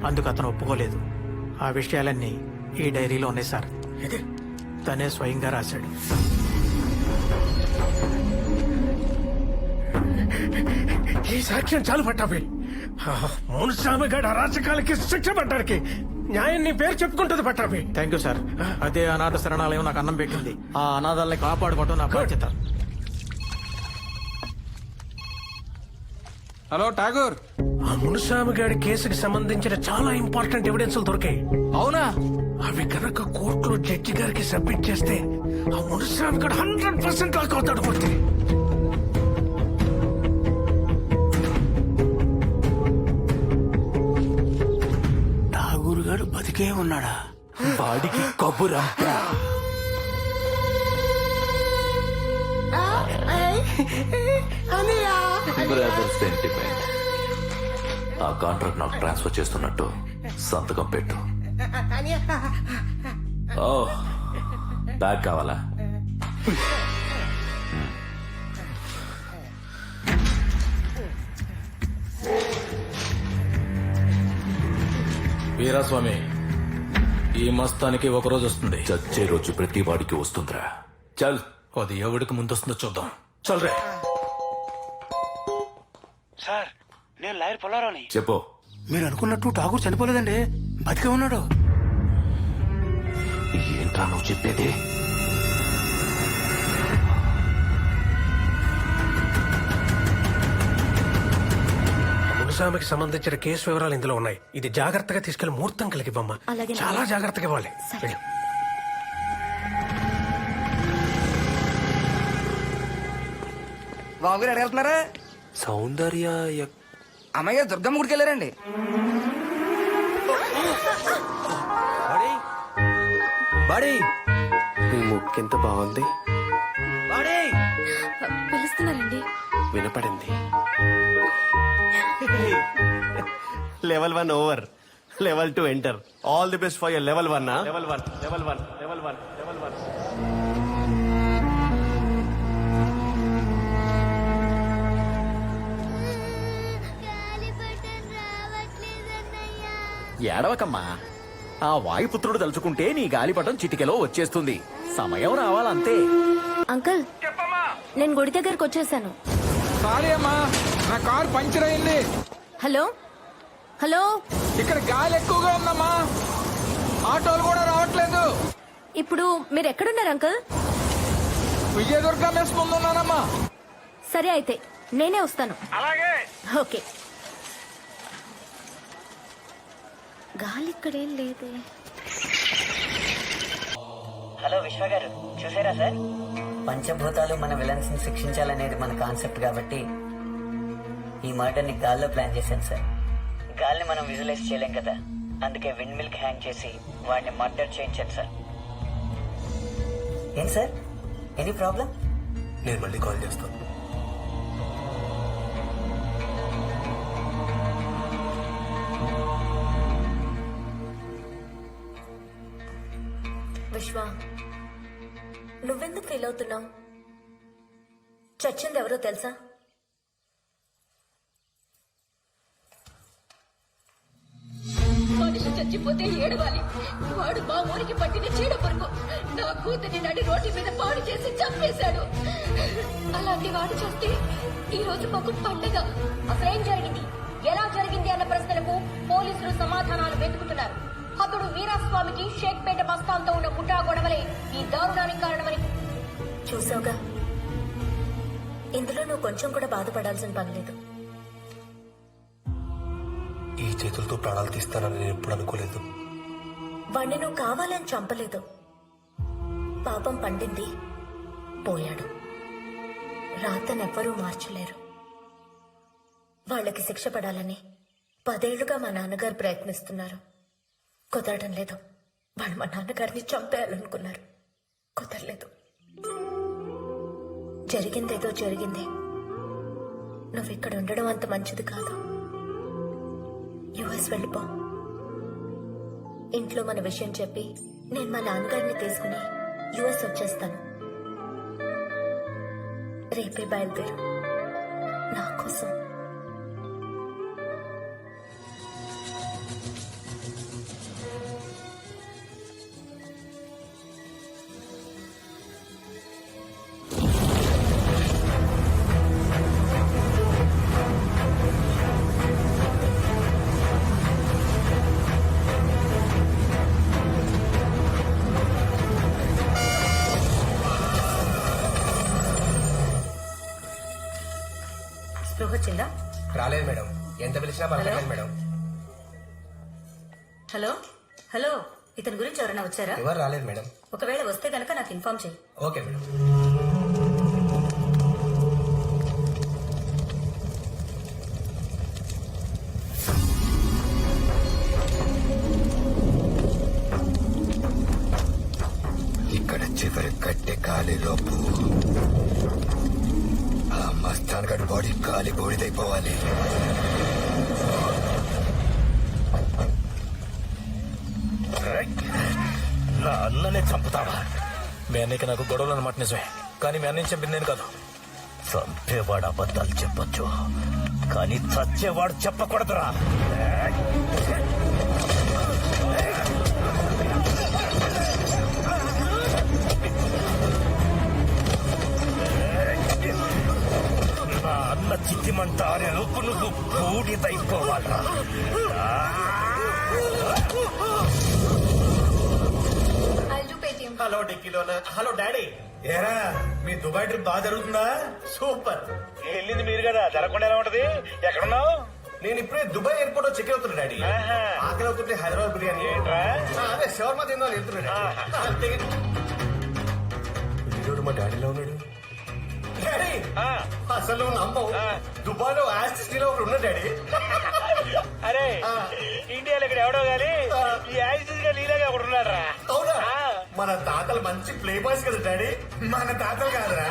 అందుకు అతను ఒప్పుకోలేదు. ఆ విషయాలన్నీ ఈ డైరీలో ఉన్నాయి సార్. తనే స్వయంగా రాశాడు. ఈ సాక్ష్యం చాలు పట్టాభి. మునుస్వామి గడ అరాచకాలకి శిక్ష పడ్డానికి న్యాయం నీ పేరు చెప్పుకుంటుంది పట్టాభి. Thank you sir. అదే అనాథ శరణాలయం నాకు అన్నం పెట్టింది. ఆ అనాథాలని కాపాడుకోవడం నా బాధ్యత. హలో ఠాగూర్. ఆ మునుస్వామి గారి కేసుకి సంబంధించిన చాలా ఇంపార్టెంట్ ఎవిడెన్స్లు దొరికాయి. అవునా? అవి కనుక కోర్టులో జడ్జి గారికి సబ్మిట్ చేస్తే ఆ మునుస్వామి గారు 100% లాక్ అవుతాడు. కొట్టి ఠాగూర్ గారు బతికే ఉన్నాడా? వాడికి కబురంతా. Brother sentiment. ఆ కాంట్రాక్ట్ నాకు ట్రాన్స్ఫర్ చేస్తున్నట్టు సంతకం పెట్టు. ఓ బ్యాగ్ కావాలా? వీరాస్వామి, ఈ మస్తానికి ఒక రోజు వస్తుంది. చచ్చే రోజు ప్రతి వాడికి వస్తుందిరా. చల్. అది ఎవడికి ముందు వస్తుందో చూద్దాం. చల్ రే. సార్, నేను లాయర్ పొలారావుని. చెప్పు. మీరు అనుకున్నట్టు ఠాగూర్ చనిపోలేదండి, బతికే ఉన్నాడు. ఏంట్రా నువ్వు చెప్పేది? మునుస్వామికి సంబంధించిన కేసు వివరాలు ఇందులో ఉన్నాయి. ఇది జాగ్రత్తగా తీసుకెళ్లి ముహూర్తం కలిగివ్వమ్మా. చాలా జాగ్రత్తగా ఇవ్వాలి. వెళ్ళు. బాబు గారు ఎడగలుగుతున్నారా? సౌందర్య అమ్మయ్య దుర్గమ్మ గుడికి వెళ్ళారండి. నీ ముక్కు ఎంత బాగుంది. పిలుస్తున్నారండి. వినపడింది. Level 1 over. Level 2 enter. All the best for your level 1, huh? Level 1, level 1, level 1, level 1. ఏడవకమ్మా. ఆ వాయుపుత్రుడు తలుచుకుంటే నీ గాలిపటం చిటికెలో వచ్చేస్తుంది. సమయం రావాలంతే. అంకుల్, నేను గుడి దగ్గరకు వచ్చేసాను. సారీ అమ్మా, నా కారు పంచర్ అయింది. హలో హలో, ఇక్కడ గాలి ఎక్కువగా ఉందమ్మా, ఆటోలు కూడా రావట్లేదు. ఇప్పుడు మీరు ఎక్కడున్నారు అంకుల్? విజయదుర్గ మెస్ ముందున్నానమ్మా. సరే అయితే నేనే వస్తాను. అలాగే. ఓకే. గాలి ఇక్కడేం లేదే. హలో విశ్వ గారు, చూసారా సార్? పంచభూతాలు మన విలన్స్ ని శిక్షించాలనేది మన కాన్సెప్ట్ కాబట్టి ఈ మర్డర్ ని గాల్లో ప్లాన్ చేశాను సార్. గాల్ని మనం విజువలైజ్ చేయలేం కదా, అందుకే విండ్ మిల్క్ హ్యాంగ్ చేసి వాడిని మర్డర్ చేయించాను సార్. ఏం సార్, ఎనీ ప్రాబ్లం? నేను మళ్ళీ కాల్ చేస్తాను. విశ్వ, నువ్వెందుకు ఫీల్ అవుతున్నావు? చచ్చింది ఎవరో తెలుసా? మనిషి చచ్చిపోతే ఏడవాలి. వాడు మా ఊరికి పట్టిన చీడ పురుగు. నా కూతుర్ని నడి రోడ్డు మీద పాడు చేసి చంపేశాడు. అలాంటి వాడు చేస్తే ఈ రోజు మాకు పండగ. అసలేం జరిగింది, ఎలా జరిగింది అన్న ప్రశ్నలకు పోలీసులు సమాధానాలు వెతుకుతున్నారు. హతుడు వీరాస్వామికి షేక్పేట మస్తాన్తో ఉన్న ముఠా గొడవలే ఈ దారుణానికి కారణమని చూసావుగా, ఇందులో నువ్వు కొంచెం కూడా బాధపడాల్సిన పనిలేదు. ఈ చేతులతో ప్రాణాలు తీస్తానని నేను ఎప్పుడు అనుకోలేదు. వాణ్ణి నువ్వు కావాలని చంపలేదు. పాపం పండింది, పోయాడు. రాతనెవ్వరూ మార్చలేరు. వాళ్ళకి శిక్ష పడాలని 10 ఏళ్లుగా మా నాన్నగారు ప్రయత్నిస్తున్నారు. కుదరడం లేదు. వాళ్ళు మా నాన్నగారిని చంపేయాలనుకున్నారు, కుదరలేదు. జరిగిందేదో జరిగింది. నువ్వు ఇక్కడ ఉండడం అంత మంచిది కాదు. యుఎస్ వెళ్ళిపో. ఇంట్లో మన విషయం చెప్పి నేను మా నాన్నగారిని తీసుకుని యుఎస్ వచ్చేస్తాను. రేపే బయలుదేరు నా కోసం. వచ్చిందా? రాలేదు మేడం. ఎంత పిలిచినా పలకలేదు మేడం. హలో హలో, ఇతని గురించి ఎవరైనా వచ్చారా? ఎవరు రాలేదు మేడం. ఒకవేళ వస్తే గనక నాకు ఇన్ఫార్మ్ చేయి. Okay madam. ఇక్కడ చివరి కట్టె కాలిలోపు ఆ మస్తాన్ గడ్ బాడీ కాలి బూడిదైపోవాలి. నా అన్ననే చంపుతావా? మీ అన్నయ్యకి నాకు గొడవలు అన్నమాట నిజమే, కానీ మీ అన్నయ్య చెప్పింది నేను కాదు. చంపేవాడు అబద్ధాలు చెప్పొచ్చు, కానీ చచ్చేవాడు చెప్పకూడదురా. నా అన్న చిత్తిమంట అనే లోపు నువ్వు బూడిదైపోవాలరా. హలో డిక్కీలోనా? Hello daddy. ఏరా మీ దుబాయ్ ట్రిప్ బాగా జరుగుతుందా? సూపర్. వెళ్ళింది మీరు కదా, జరగకుండా ఎలా ఉంటది? ఎక్కడున్నావు? నేను ఇప్పుడే దుబాయ్ ఎయిర్పోర్ట్ లో చెక్ అవుతున్నా డాడీ. ఆకలి అవుతుంటే హైదరాబాద్ బిర్యానీ అదే షవర్మా తిందా వెళ్తున్నాడు. వీడు మా డాడీలో ఉన్నాడు. డాడీ అసలు నమ్మవు, దుబాయ్ లో ఆస్టిస్టీలో ఒకడు ఉన్నాడు డాడీ. అరే ఇండియాలో ఇక్కడ ఎవడో గానీ ఈ యాక్సిస్ గా లీలాగా ఒకడు ఉన్నాడు రా. అవునా? మన తాతలు మంచి ప్లే బాయ్స్ కదా డాడీ. మన తాతలు కాదురా,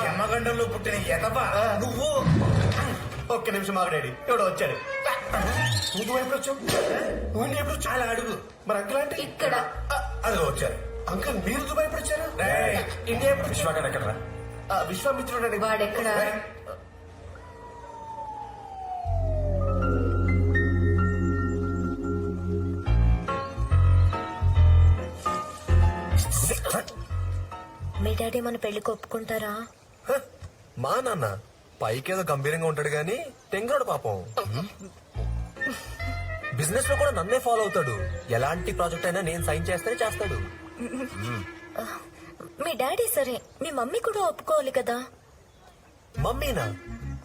ఎమ్మగండంలో పుట్టిన ఎదవా నువ్వు. ఒక్క నిమిషం మాకు డాడీ, ఎవడో వచ్చాడు. నువ్వు ఎప్పుడు వచ్చావు? నువ్వు ఎప్పుడు వచ్చా? అలా అడుగు. మరి అంకుల్ అంటే ఇక్కడ అదిగో వచ్చారు. అంకుల్ మీరు దుబాయ్ ఎప్పుడు వచ్చారు? ఇండియా ఎప్పుడు? విశ్వాగాడు ఎక్కడ? విశ్వామిత్రుడు. వాడెక్కడ? మీ డాడీ మన పెళ్లికి ఒప్పుకుంటారా? మా నాన్న పైకేదో గంభీరంగా ఉంటాడు గాని తెంగడు పాపం. బిజినెస్ లో కూడా నన్నే ఫాలో అవుతాడు. ఎలాంటి ప్రాజెక్ట్ అయినా నేను సైన్ చేస్తేనే చేస్తాడు. మీ డాడీ సరే, మీ మమ్మీ కూడా ఒప్పుకోవాలి కదా. మమ్మీనా?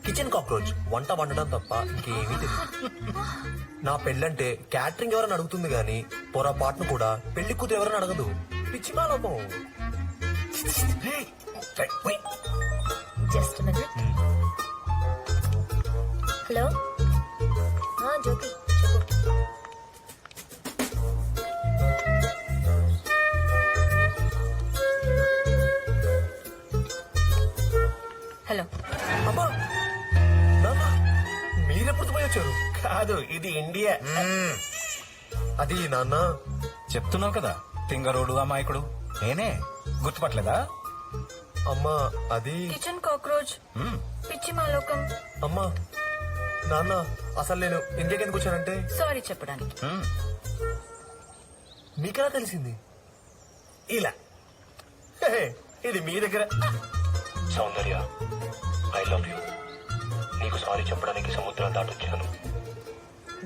కిచెన్ కాక్రోచ్, వంట వండడం తప్ప ఇంకేమీ తెలియదు. నా పెళ్ళంటే క్యాటరింగ్ ఎవరైనా అడుగుతుంది గాని పొరపాటును కూడా పెళ్లి కూతురు ఎవరైనా అడగదు. పిచ్చి మాలోపం. Just minute. హలో జ్యోతి చెప్పు. హలో. అమ్మా నాన్న మీరెప్పుడు పోయి వచ్చారు? కాదు, ఇది ఇండియా. అది నాన్న చెప్తున్నావు కదా, తింగరోడు అమాయకుడు నేనే, గుర్తుపట్టలేదా? అమ్మా అది కిచెన్ కాక్రోచ్, పిచ్చి మాలోకం. అమ్మా నాన్న అసలు నేను ఇండియాకి ఎందుకు వచ్చానంటే సారీ చెప్పడానికి. మీకెలా తెలిసింది? ఇలా ఇది మీ దగ్గర. సౌందర్య ఐ లవ్ యూ. నీకు సారీ చెప్పడానికి సముద్రం దాటొచ్చాను.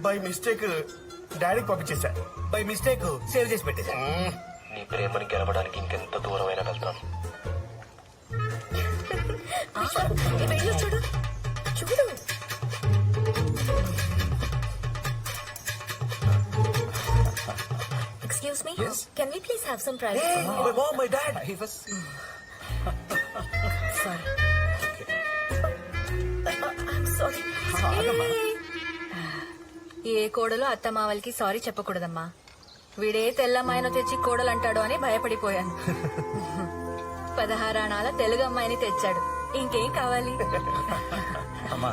బై మిస్టేక్ డాడీకి పంపించేశా. బై మిస్టేక్ సేవ్ చేసి పెట్టేశా. నీ ప్రేమని గెలవడానికి ఇంకెంత దూరమైనా వెళ్తాను. ఈ వీడియో చూడు చూడు. Excuse me, can we please have some privacy? My mom, my dad. Sorry. Sorry. ఏ కోడలు అత్తమావలకి సారీ చెప్పకూడదమ్మా. వీడే తెల్లమ్మాయిను తెచ్చి కోడలు అంటాడు అని భయపడిపోయాను. 16 ఆణాల తెలుగు అమ్మాయిని తెచ్చాడు, ఇంకేం కావాలి? అమ్మా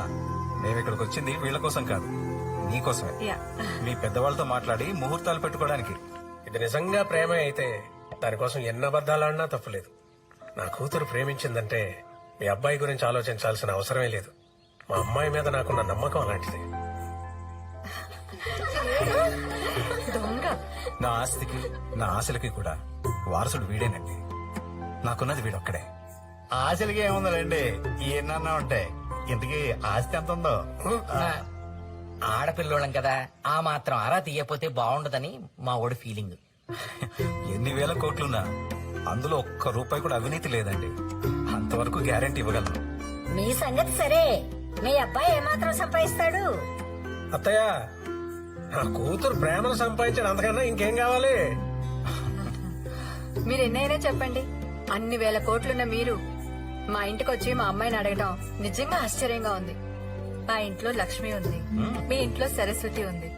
మేము ఇక్కడికి వచ్చింది వీళ్ళ కోసం కాదు, నీకోసమే. యా. మీ పెద్దవాళ్ళతో మాట్లాడి ముహూర్తాలు పెట్టుకోవడానికి. ఇది నిజంగా ప్రేమే అయితే దానికోసం ఎన్ని అబద్ధాలన్నా తప్పులేదు. నా కూతురు ప్రేమించిందంటే మీ అబ్బాయి గురించి ఆలోచించాల్సిన అవసరమే లేదు. మా అమ్మాయి మీద నాకున్న నమ్మకం అలాంటిది. దొంగ. నా ఆస్తికి నా ఆశలకి కూడా వారసుడు వీడేనండి. నాకున్నది వీడొక్కడే. ఆశలకి ఏముందండి, ఏమన్నా ఉంటాయి. ఇంతకీ ఆస్తి ఎంత ఉందో? ఆడపిల్లోళ్ళం కదా, ఆ మాత్రం అరా తీయపోతే బాగుండదని మా ఓడి ఫీలింగ్. ఎన్ని వేల కోట్లున్నా అందులో ఒక్క రూపాయి కూడా అవినీతి లేదండి. అంతవరకు గ్యారెంటీ ఇవ్వగలను. మీ సంగతి సరే, మీ అబ్బాయి ఏమాత్రం సంపాదిస్తాడు? అత్తయ్య నా కూతురు ప్రేమను సంపాదించాడు, అంతకన్నా ఇంకేం కావాలి? మీరు ఎన్నైనా చెప్పండి, అన్ని వేల కోట్లున్న మీరు మా ఇంటికి వచ్చి మా అమ్మాయిని అడగడం నిజంగా ఆశ్చర్యంగా ఉంది. మా ఇంట్లో లక్ష్మి ఉంది, మీ ఇంట్లో సరస్వతి ఉంది.